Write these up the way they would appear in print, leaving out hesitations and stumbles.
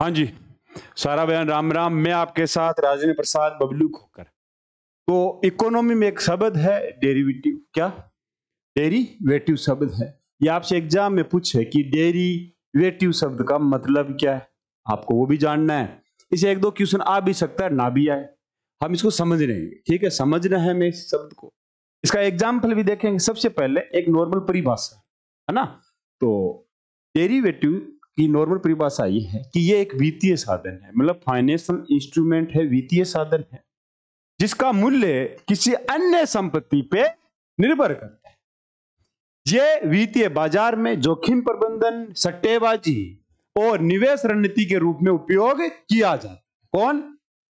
हाँ जी, सारा बयान राम राम। मैं आपके साथ राजेंद्र प्रसाद बबलू खोकर। तो इकोनॉमी में एक शब्द है डेरिवेटिव। क्या? डेरिवेटिव शब्द है। ये आपसे एग्जाम में पूछे कि डेरिवेटिव शब्द का मतलब क्या है, आपको वो भी जानना है। इसे एक दो क्वेश्चन आ भी सकता है, ना भी आए, हम इसको समझ लेंगे। ठीक है, समझना है हमें इस शब्द को। इसका एग्जाम्पल भी देखेंगे। सबसे पहले एक नॉर्मल परिभाषा है ना। तो डेरिवेटिव की नॉर्मल परिभाषा ये है कि ये एक वित्तीय साधन है, मतलब फाइनेंशियल इंस्ट्रूमेंट है, वित्तीय साधन है, जिसका मूल्य किसी अन्य संपत्ति पे निर्भर करता है। ये वित्तीय बाजार में जोखिम प्रबंधन, सट्टेबाजी और निवेश रणनीति के रूप में उपयोग किया जाता है। कौन?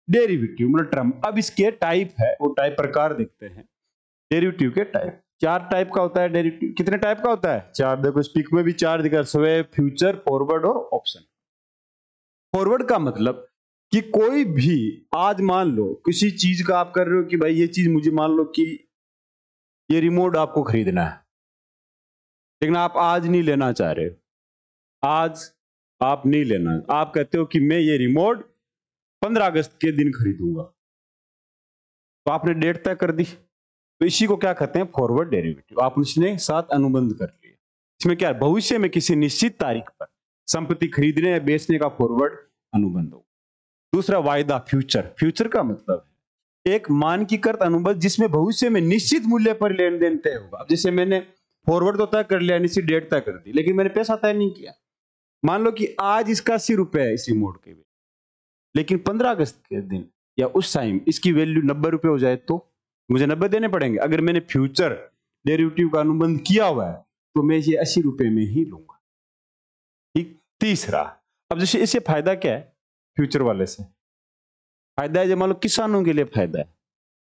डेरिवेटिव, मतलब टर्म। अब इसके टाइप है, वो टाइप प्रकार देखते हैं। डेरिवेटिव के टाइप 4 टाइप का होता है। डेरिवेटिव कितने टाइप का होता है? 4। देखो इस पिक में भी 4 दिखा, स्वैप, फ्यूचर, फॉरवर्ड और ऑप्शन। फॉरवर्ड का मतलब कि कोई भी, आज मान लो किसी चीज का आप कर रहे हो कि भाई ये चीज, मुझे मान लो कि ये रिमोट आपको खरीदना है, लेकिन आप आज नहीं लेना चाह रहे हो। आज आप नहीं लेना, आप कहते हो कि मैं ये रिमोट 15 अगस्त के दिन खरीदूंगा, तो आपने डेट तय कर दी। तो इसी को क्या कहते हैं? Forward derivative. आप उसने साथ अनुबंध कर लिया। इसमें क्या है? भविष्य में किसी निश्चित तारीख पर संपत्ति खरीदने या बेचने का फॉरवर्ड अनुबंध होगा। दूसरा वायदा, फ्यूचर। फ्यूचर का मतलब है एक मानकीकृत अनुबंध जिसमें भविष्य में निश्चित मूल्य पर लेन देन तय होगा। अब जैसे मैंने फॉरवर्ड तो तय कर लिया, निश्चित डेट तय कर दी, लेकिन मैंने पैसा तय नहीं किया। मान लो कि आज इसका 80 रुपए है इस रिमोट के, लेकिन 15 अगस्त के दिन या उस टाइम इसकी वैल्यू 90 रुपए हो जाए तो मुझे 90 देने पड़ेंगे। अगर मैंने फ्यूचर डेरिवेटिव का अनुबंध किया हुआ है तो मैं ये 80 रुपए में ही लूंगा। ठीक। तीसरा, अब जैसे इससे फायदा क्या है? फ्यूचर वाले से फायदा है, जो मान लो किसानों के लिए फायदा है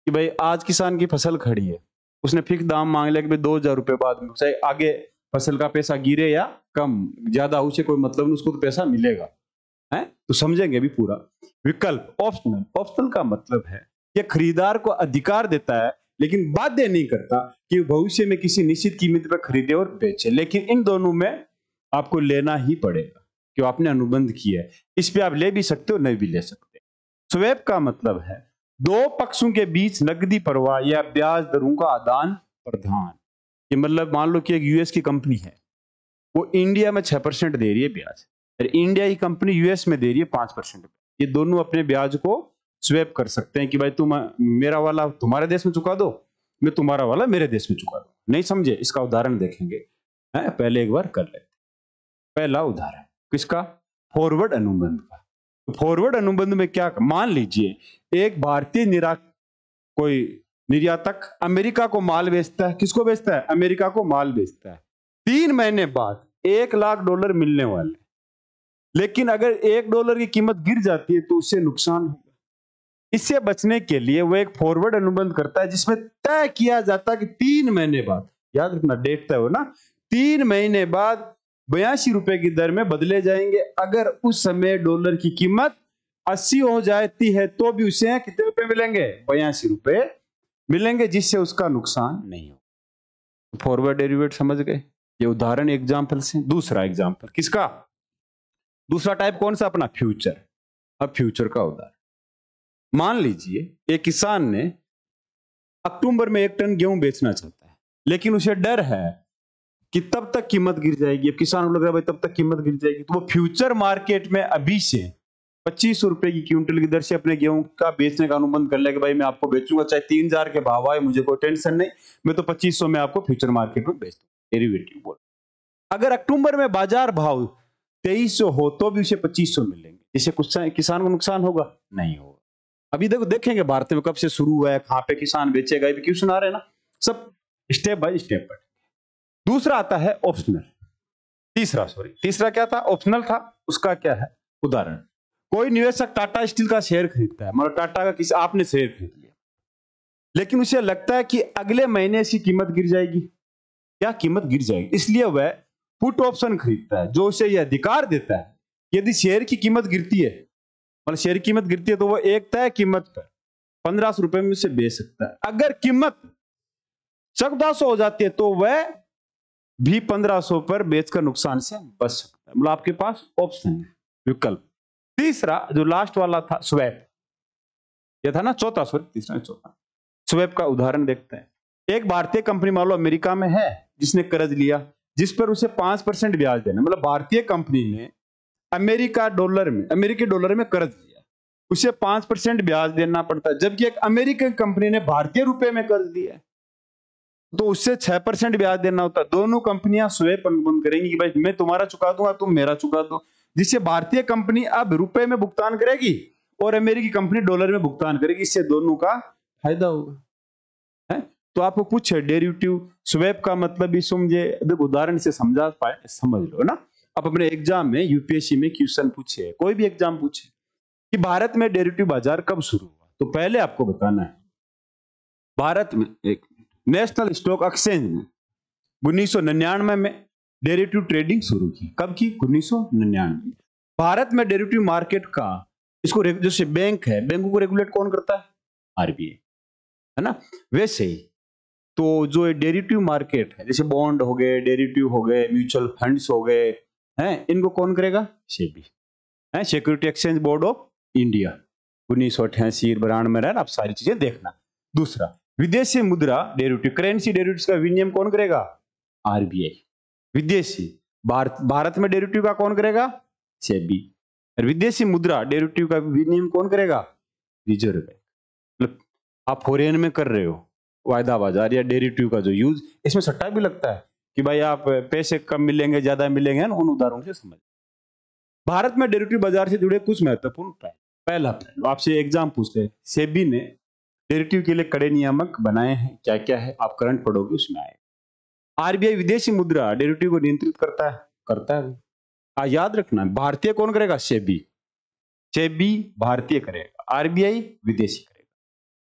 कि भाई आज किसान की फसल खड़ी है, उसने फिक्स दाम मांग लिया कि भाई 2000 रुपए बाद में, चाहे आगे फसल का पैसा गिरे या कम ज्यादा, उसे कोई मतलब नहीं, उसको तो पैसा मिलेगा है। तो समझेंगे अभी पूरा। विकल्प, ऑप्शनल। ऑप्शनल का मतलब है यह खरीदार को अधिकार देता है लेकिन बाध्य नहीं करता कि भविष्य में किसी निश्चित कीमत पर खरीदे और बेचे, लेकिन इन दोनों में आपको लेना ही पड़ेगा कि आपने अनुबंध किया है। इस पे आप ले भी सकते हो, नहीं भी ले सकते। स्वैप का मतलब है दो पक्षों के बीच नकदी प्रवाह या ब्याज दरों का आदान प्रदान। ये मतलब मान लो कि एक यूएस की कंपनी है, वो इंडिया में 6% दे रही है ब्याज, और इंडिया की कंपनी यूएस में दे रही है 5%। ये दोनों अपने ब्याज को स्वैप कर सकते हैं कि भाई तुम मेरा वाला तुम्हारे देश में चुका दो, मैं तुम्हारा वाला मेरे देश में चुका दो। नहीं समझे? इसका उदाहरण देखेंगे। पहले एक बार कर लेते। पहला उदाहरण किसका? फॉरवर्ड अनुबंध का। तो फॉरवर्ड अनुबंध में क्या, मान लीजिए एक भारतीय कोई निर्यातक अमेरिका को माल बेचता है। किसको बेचता है? अमेरिका को माल बेचता है। 3 महीने बाद $1,00,000 मिलने वाले, लेकिन अगर $1 की कीमत गिर जाती है तो उससे नुकसान होगा। इससे बचने के लिए वो एक फॉरवर्ड अनुबंध करता है जिसमें तय किया जाता है कि 3 महीने बाद, याद रखना डेट तय हो ना, 3 महीने बाद 82 रुपए की दर में बदले जाएंगे। अगर उस समय डॉलर की कीमत 80 हो जाती है तो भी उसे कितने रुपए मिलेंगे? 82 रुपए मिलेंगे, जिससे उसका नुकसान नहीं हो। फॉरवर्ड डेरिवेटिव समझ गए? ये उदाहरण एग्जाम्पल से। दूसरा एग्जाम्पल किसका? दूसरा टाइप कौन सा? अपना फ्यूचर। अब फ्यूचर का उदाहरण, मान लीजिए एक किसान ने अक्टूबर में 1 टन गेहूं बेचना चाहता है, लेकिन उसे डर है कि तब तक कीमत गिर जाएगी। अब किसान को लग रहा है भाई तब तक कीमत गिर जाएगी, तो वो फ्यूचर मार्केट में अभी से 2500 रुपए की क्विंटल की दर से अपने गेहूं का बेचने का अनुबंध कर लिया कि भाई मैं आपको बेचूंगा, चाहे 3000 के भाव आए, मुझे कोई टेंशन नहीं, मैं तो 2500 में आपको फ्यूचर मार्केट में बेच दूंगा। डेरिवेटिव बोल। अगर अक्टूबर में बाजार भाव 2300 हो तो भी उसे 2500 मिलेंगे, इससे कुछ किसान को नुकसान होगा? नहीं होगा। अभी देखो देखेंगे भारत में कब से शुरू हुआ है, कहां पे किसान बेचेगा, ये क्यों सुना रहे हैं ना, सब स्टेप बाय स्टेप पर। दूसरा आता है ऑप्शनल। तीसरा क्या था? ऑप्शनल था। उसका क्या है? उदाहरण, कोई निवेशक टाटा स्टील का शेयर खरीदता है, मतलब टाटा का किसी, आपने शेयर खरीद लिया, लेकिन उसे लगता है कि अगले महीने इसकी कीमत गिर जाएगी। क्या कीमत गिर जाएगी? इसलिए वह पुट ऑप्शन खरीदता है, जो उसे यह अधिकार देता है यदि शेयर की कीमत गिरती है, मतलब शेयर की कीमत गिरती है, तो वो एक तय कीमत पर 1500 रुपए में से बेच सकता है। अगर कीमत 1400 हो जाती है तो वह भी 1500 पर बेचकर नुकसान से बच सकता है। मतलब आपके पास ऑप्शन है, विकल्प। तीसरा जो लास्ट वाला था स्वैप, ये था ना चौथा, सॉरी तीसरा चौथा। स्वैप का उदाहरण देखते हैं। एक भारतीय कंपनी मान लो अमेरिका में है, जिसने कर्ज लिया जिस पर उसे 5% ब्याज देना, मतलब भारतीय कंपनी ने अमेरिकी डॉलर में कर्ज लिया, उसे 5% ब्याज देना पड़ता है, जबकि एक अमेरिकन कंपनी ने भारतीय रुपए में कर्ज लिया तो उससे 6% ब्याज देना होता है। दोनों कंपनियां स्वैप अनुबंध करेंगी कि भाई मैं तुम्हारा चुका दूंगा, तुम मेरा चुका दो, जिससे भारतीय कंपनी अब रुपए में भुगतान करेगी और अमेरिकी कंपनी डॉलर में भुगतान करेगी, इससे दोनों का फायदा होगा। है तो आपको कुछ डेरिवेटिव स्वैप का मतलब भी समझे, उदाहरण से समझा पाए, समझ लो ना। आप अपने एग्जाम में यूपीएससी में क्वेश्चन पूछे, कोई भी एग्जाम पूछे कि भारत में डेरिवेटिव बाजार कब शुरू हुआ, तो पहले आपको बताना है भारत में एक नेशनल स्टॉक एक्सचेंज ने 1999 में डेरिवेटिव ट्रेडिंग शुरू की। कब की? 1999। भारत में डेरिवेटिव मार्केट का, इसको जैसे बैंक है, बैंकों को रेगुलेट कौन करता है? आरबीआई, है ना। वैसे ही तो जो डेरिवेटिव मार्केट है, जैसे बॉन्ड हो गए, डेरिवेटिव हो गए, म्यूचुअल फंड्स हो गए, हैं, इनको कौन करेगा? सेबी, है, security exchange board of India, 1988 92 में रहा। आप सारी चीजें देखना। दूसरा, विदेशी मुद्रा डेरिवेटिव, करेंसी डेरिवेटिव्स का विनियम कौन करेगा? आरबीआई। विदेशी भारत में डेरिवेटिव का कौन करेगा? सेबी। और विदेशी मुद्रा डेरिवेटिव का विनियम कौन करेगा? Reserve bank. मतलब आप फॉरेन में कर रहे हो वायदा बाजार या डेरिवेटिव का जो यूज, इसमें सट्टा भी लगता है कि भाई आप पैसे कम मिलेंगे ज्यादा मिलेंगे, उन उदाहरणों से समझ। भारत में डेरिवेटिव बाजार से जुड़े कुछ महत्वपूर्ण पहलू। पहला पहलू आपसे एग्जाम पूछते हैं, सेबी ने डेरिवेटिव के लिए कड़े नियामक बनाए हैं, क्या क्या है आप करंट पढ़ोगे उसमें आएगा। आरबीआई विदेशी मुद्रा डेरिवेटिव को नियंत्रित करता है। याद रखना, भारतीय कौन करेगा? सेबी भारतीय करेगा, आरबीआई विदेशी करेगा।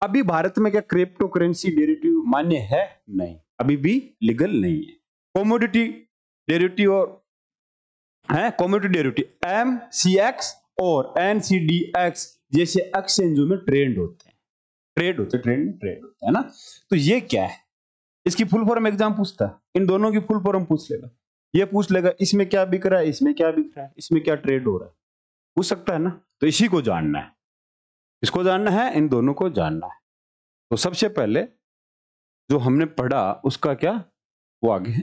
अभी भारत में क्या क्रिप्टो करेंसी डेरिवेटिव मान्य है? नहीं, अभी भी लीगल नहीं है। कमोडिटी डेरिवेटिव और कमोडिटी डेरिवेटिव एमसीएक्स और एनसीडीएक्स जैसे एक्सचेंजों में ट्रेड होते हैं ना। तो ये क्या है? इसकी फुल फॉर्म एग्जाम पूछता है, इन दोनों की फुल फॉर्म पूछ लेगा। ये पूछ लेगा इसमें क्या बिक रहा है, इसमें क्या बिक रहा है, इसमें क्या ट्रेड हो रहा है, पूछ सकता है ना। तो इसी को जानना है, इसको जानना है, इन दोनों को जानना है। तो सबसे पहले जो हमने पढ़ा उसका क्या वो आगे है,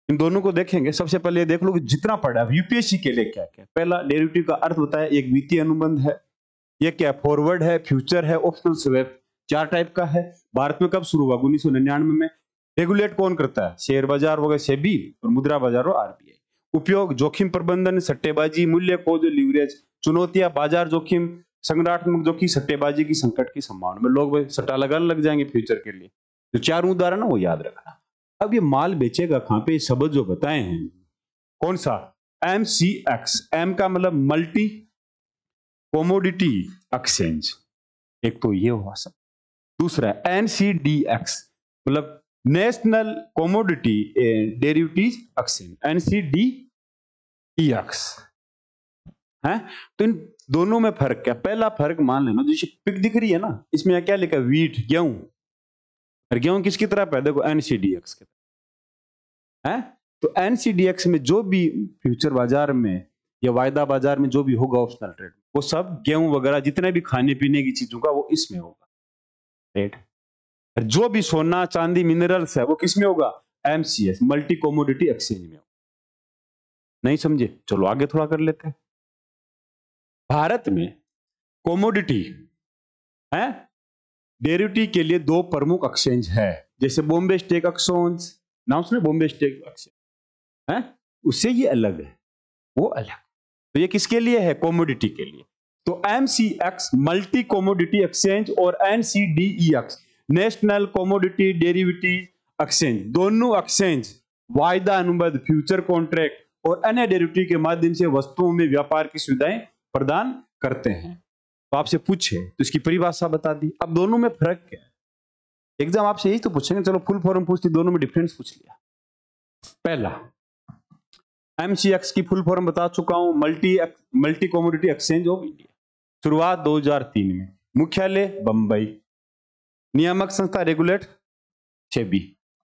इन दोनों को देखेंगे। सबसे पहले देख लो कि जितना पढ़ा यूपीएससी के लिए क्या क्या। पहला, डेरिवेटिव का अर्थ बताया, एक वित्तीय अनुबंध है। ये क्या? फॉरवर्ड है, फ्यूचर है, ऑप्शनल स्वैप, 4 टाइप का है। भारत में कब शुरू हुआ? 1999 में। रेगुलेट कौन करता है? शेयर बाजार हो गए सेबी और मुद्रा बाजार हो आरबीआई। उपयोग, जोखिम प्रबंधन, सट्टेबाजी, मूल्य खोज, लीवरेज। चुनौतियां, बाजार जोखिम, संगठनात्मक जोखिम, सट्टेबाजी की संकट की संभावना में लोग सट्टा लगाने लग जाएंगे फ्यूचर के लिए। जो 4 उदाहरण है वो याद रखना। अब ये माल बेचेगा कहां पे? शब्द जो बताए हैं, कौन सा? एमसीएक्स, एम का मतलब मल्टी कमोडिटी एक्सचेंज, एक तो ये हुआ सब। दूसरा एनसीडीएक्स मतलब national commodity derivatives exchange, NCDEX है। तो इन दोनों में फर्क क्या? पहला फर्क मान लेना, जैसे पिक दिख रही है ना, इसमें क्या लिखा है? वीट, गेहूं। और गेहूं किसकी तरफ है? देखो एनसीडीएक्स की तरफ है। तो एनसीडीएक्स में जो भी फ्यूचर बाजार में या वायदा बाजार में जो भी होगा ऑप्शनल ट्रेड, वो सब गेहूं वगैरह जितने भी खाने पीने की चीजों का वो इसमें होगा ट्रेड। जो भी सोना चांदी मिनरल्स है वो किसमें होगा? एमसीएस, मल्टी कमोडिटी एक्सचेंज में होगा। नहीं समझे? चलो आगे थोड़ा कर लेते हैं। भारत में कमोडिटी है डेरिवेटिव के लिए 2 प्रमुख एक्सचेंज है, जैसे बॉम्बे स्टॉक एक्सचेंज, नाम सुने? बॉम्बे स्टॉक एक्सचेंज है, उससे ये अलग है, वो अलग। तो ये किसके लिए है? कमोडिटी के लिए। तो एमसीएक्स मल्टी कमोडिटी एक्सचेंज और NCDEX national commodity derivative exchange, दोनों एक्सचेंज वायदा अनुबंध, फ्यूचर कॉन्ट्रैक्ट और अन्य डेरिवेटिव के माध्यम से वस्तुओं में व्यापार की सुविधाएं प्रदान करते हैं। तो आपसे पूछे तो इसकी परिभाषा बता दी। अब दोनों में फर्क क्या है? एग्जाम आपसे यही तो पूछेंगे। चलो फुल फॉर्म पूछती, दोनों में डिफरेंस पूछ लिया। पहला, एमसीएक्स की फुल फॉर्म बता चुका हूं, multi commodity exchange of India. शुरुआत 2003 में, मुख्यालय बंबई, नियामक संस्था रेगुलेट सेबी।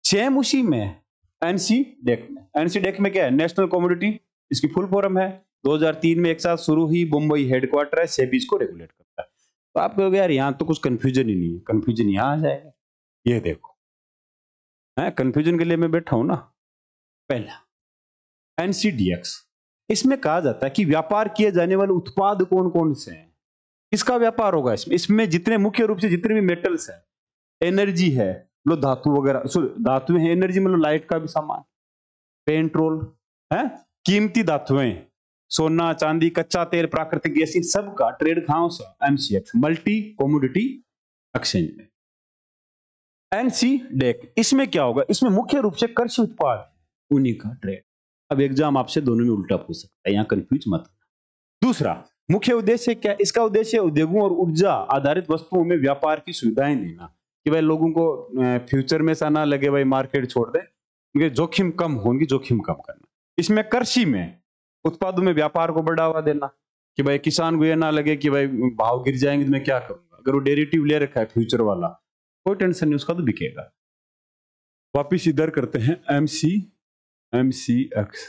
सेम उसी में एनसीडेक में क्या है? नेशनल कमोडिटी, इसकी फुल फॉर्म है 2003 में एक साथ शुरू हुई, मुंबई हेडक्वार्टर है, सेबी इसको रेगुलेट करता है। तो आप कहोगे यार यहाँ तो कुछ कंफ्यूजन ही नहीं है। कंफ्यूजन यहाँ आ जाएगा, ये देखो है, कंफ्यूजन के लिए मैं बैठा हूं ना। पहला एनसीडीएक्स, इसमें कहा जाता है कि व्यापार किए जाने वाले उत्पाद कौन कौन से हैं, किसका व्यापार होगा इसमें। इसमें जितने मुख्य रूप से जितने भी मेटल्स है, एनर्जी है, लो धातु वगैरह, धातुएं हैं, एनर्जी मतलब लाइट का भी सामान, पेट्रोल है, कीमती धातुएं, सोना चांदी, कच्चा तेल, प्राकृतिक गैस, इन सब का ट्रेड कहां से, एमसीएक्स, मल्टी कमोडिटी एक्सचेंज में। एनसीडेक, इसमें क्या होगा, इसमें मुख्य रूप से कृषि उत्पाद उन्हीं का ट्रेड। अब एग्जाम आपसे दोनों में उल्टा पूछ सकता है, यहां कंफ्यूज मत। दूसरा मुख्य उद्देश्य क्या, इसका उद्देश्य उद्योगों और ऊर्जा आधारित वस्तुओं में व्यापार की सुविधाएं देना, कि भाई लोगों को फ्यूचर में ऐसा ना लगे भाई मार्केट छोड़ दें, उनके जोखिम कम हो, उनकी जोखिम कम करना। इसमें कृषि में उत्पादों में व्यापार को बढ़ावा देना, कि भाई किसान को ये ना लगे कि भाई भाव गिर जाएंगे तो मैं क्या करूंगा। अगर वो डेरिवेटिव ले रखा है फ्यूचर वाला, कोई टेंशन नहीं, उसका तो बिकेगा। वापिस इधर करते हैं, एमसीएक्स,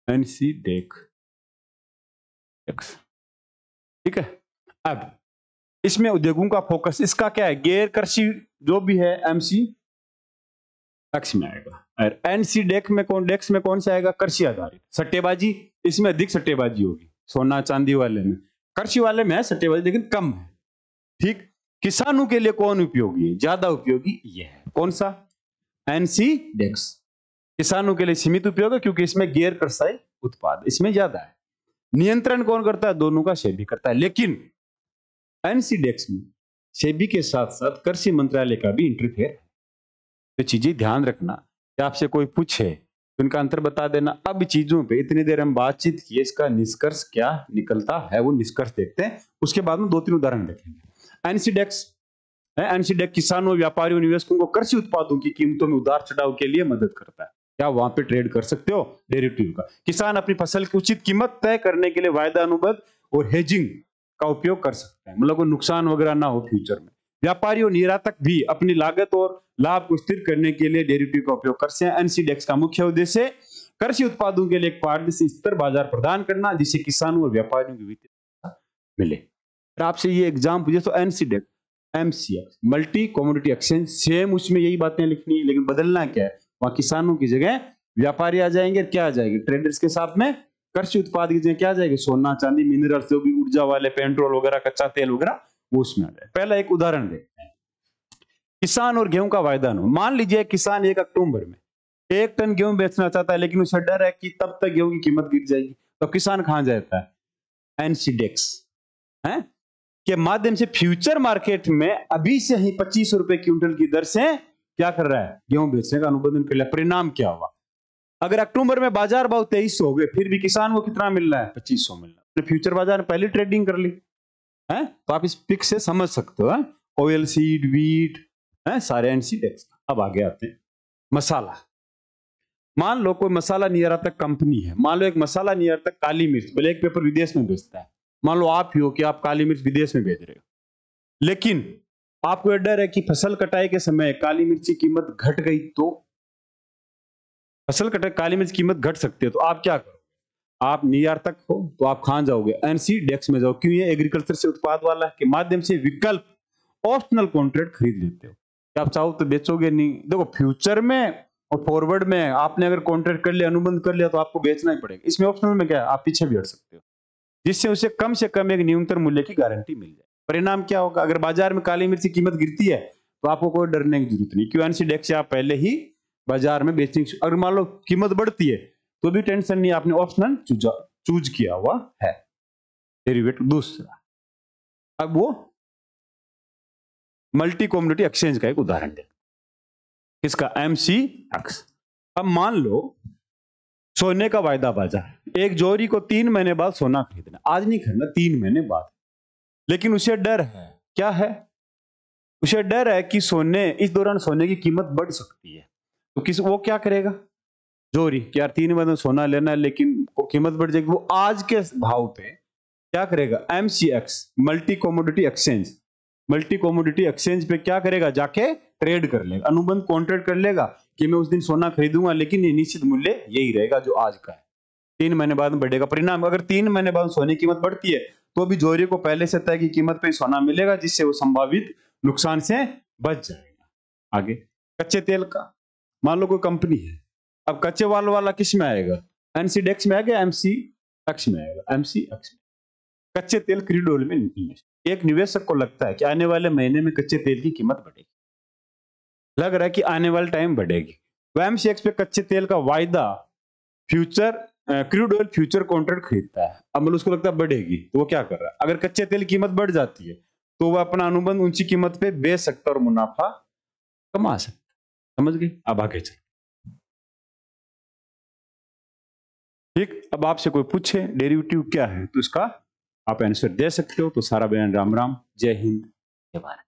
एनसीडेक, ठीक है। अब इसमें उद्योगों का फोकस, इसका क्या है, गैर कृषि जो भी है एमसीएक्स में आएगा। और एनसीडेक में कौन, डेक्स में कौन सा आएगा, कृषि आधारित। सट्टेबाजी, इसमें अधिक सट्टेबाजी होगी, सोना चांदी वाले में, कृषि वाले में है सट्टेबाजी लेकिन कम है, ठीक। किसानों के लिए कौन उपयोगी है, ज्यादा उपयोगी ये है, कौन सा, एनसीडेक्स। किसानों के लिए सीमित उपयोग है क्योंकि इसमें गैर कृषि उत्पाद इसमें ज्यादा है। नियंत्रण कौन करता है, दोनों का सेबी करता है, लेकिन एनसीडेक्स में सेबी के साथ साथ कृषि मंत्रालय का भी इंटरफेयर है। तो चीजें ध्यान रखना कि आपसे कोई पूछे तो इनका अंतर बता देना। अब चीजों पे इतनी देर हम बातचीत किए, इसका निष्कर्ष क्या निकलता है वो निष्कर्ष देखते हैं, उसके बाद में 2-3 उदाहरण देखेंगे। एनसीडेक्स है, एनसीडेक्स किसानों, व्यापारियों, निवेशकों को कृषि उत्पादों की कीमतों में उतार चढ़ाव के लिए मदद करता है। क्या वहां पे ट्रेड कर सकते हो डेरिवेटिव का। किसान अपनी फसल की उचित कीमत तय करने के लिए वायदा अनुबंध और हेजिंग का उपयोग कर सकते हैं, मतलब कोई नुकसान वगैरह ना हो फ्यूचर में। व्यापारी और निर्यातक भी अपनी लागत और लाभ को स्थिर करने के लिए डेरिवेटिव का उपयोग करते हैं। एनसीडेक्स का मुख्य उद्देश्य कृषि उत्पादों के लिए एक पारदर्शी स्तर बाजार प्रदान करना, जिससे किसानों और व्यापारियों को वित्तीय मिले। आपसे ये एग्जाम पूछे तो NCDEX, MCX, multi commodity exchange, same उसमें यही बातें लिखनी है, लेकिन बदलना क्या है, वहां किसानों की जगह व्यापारी आ जाएंगे, क्या आ जाएंगे, ट्रेडर्स के साथ में कृषि उत्पाद की जगह क्या आ जाएगी, सोना चांदी, मिनरल्स, जो भी ऊर्जा वाले, पेट्रोल वगैरह, कच्चा तेल वगैरह, वो उसमें आ जाए। पहला एक उदाहरण देखते हैं, किसान और गेहूं का वायदा अनुबंध। मान लीजिए किसान 1 अक्टूबर में 1 टन गेहूं बेचना चाहता है, लेकिन उसे डर है कि तब तक गेहूं की कीमत गिर जाएगी, तो किसान कहां जाता है, एनसीडेक्स है के माध्यम से फ्यूचर मार्केट में अभी से ही 25 रुपए क्विंटल की दर से क्या कर रहा है, गेहूं बेचने का अनुबंधन कर लिया। परिणाम क्या हुआ, अगर अक्टूबर में बाजार भाव 2300 हो गए, फिर भी किसान को कितना मिल रहा है, 2500 मिल रहा है। फ्यूचर बाजार में पहले ट्रेडिंग कर ली है, तो आप इस पिक से समझ सकते हो। ऑयल सीड, वीट है, सारे एनसीडेक्स। अब आगे आते हैं, मसाला। मान लो कोई मसाला निर्यातक कंपनी है, मान लो एक मसाला निर्यातक काली मिर्च ब्लैक पेपर विदेश में बेचता है। मान लो आप ही हो कि आप काली मिर्च विदेश में बेच रहे हो, लेकिन आपको यह डर है कि फसल कटाई के समय काली मिर्च की कीमत घट गई, तो फसल कटाई काली मिर्च की कीमत घट सकती है, तो आप क्या करोगे, आप निर्यातक हो तो आप कहां जाओगे, एनसीडेक्स में जाओ। क्यों, ये एग्रीकल्चर से उत्पाद वाला के माध्यम से विकल्प ऑप्शनल कॉन्ट्रैक्ट खरीद लेते हो, आप चाहो तो बेचोगे नहीं। देखो फ्यूचर में और फॉरवर्ड में आपने अगर कॉन्ट्रैक्ट कर लिया, अनुबंध कर लिया, तो आपको बेचना ही पड़ेगा। इसमें ऑप्शनल में क्या है, आप पीछे भी हट सकते हो, जिससे उसे कम से कम एक न्यूनतम मूल्य की गारंटी मिल जाए। परिणाम क्या होगा, अगर बाजार में काली मिर्च की कीमत गिरती है तो आपको कोई डरने की जरूरत नहीं, क्यों, एनसीडेक्स से आप पहले ही बाजार में बेचने। अगर मान लो कीमत बढ़ती है तो भी टेंशन नहीं, आपने ऑप्शनल चूज किया हुआ है डेरिवेटिव। दूसरा, अब वो मल्टी कमोडिटी एक्सचेंज का एक उदाहरण दे, इसका एमसीएक्स। अब मान लो सोने का वायदा बाजार, एक जोहरी को 3 महीने बाद सोना खरीदना, आज नहीं खरीदना, 3 महीने बाद, लेकिन उसे डर है, क्या है, उसे डर है कि सोने इस दौरान सोने की कीमत बढ़ सकती है, तो वो क्या करेगा, जोहरी कि यार 3 महीने सोना लेना है लेकिन वो कीमत बढ़ जाएगी, वो आज के भाव पे क्या करेगा, MCX, multi commodity exchange, multi commodity exchange पे क्या करेगा, जाके ट्रेड कर लेगा, अनुबंध कॉन्ट्रैक्ट कर लेगा कि मैं उस दिन सोना खरीदूंगा, लेकिन ये निश्चित मूल्य यही रहेगा जो आज का है। 3 महीने बाद में बढ़ेगा। परिणाम अगर 3 महीने बाद सोने की कीमत बढ़ती है तो भी जोहरी को पहले से तय की कीमत पे सोना मिलेगा, जिससे वो संभावित नुकसान से बच जाएगा। आगे कच्चे तेल का, मान लो कोई कंपनी है, अब कच्चे माल वाला किस में आएगा, एनसीडेक्स में आएगा, एमसीएक्स में आएगा, एमसीएक्स में। कच्चे तेल क्रूड ऑयल में इन्वेस्ट। एक निवेशक को लगता है कि आने वाले महीने में कच्चे तेल की कीमत बढ़ेगी, लग रहा है कि आने वाले टाइम बढ़ेगी, वह एमसीएक्स पे कच्चे तेल का वायदा future crude oil future contract खरीदता है। अब मतलब उसको लगता है बढ़ेगी, तो वो क्या कर रहा है, अगर कच्चे तेल की कीमत बढ़ जाती है तो वह अपना अनुबंध ऊंची कीमत पे बेच सकता और मुनाफा कमा सकता। समझ गए? अब आगे चल। ठीक, अब आपसे कोई पूछे डेरिवेटिव क्या है तो इसका आप आंसर दे सकते हो। तो सारा बयान राम राम, जय हिंद, जय भारत।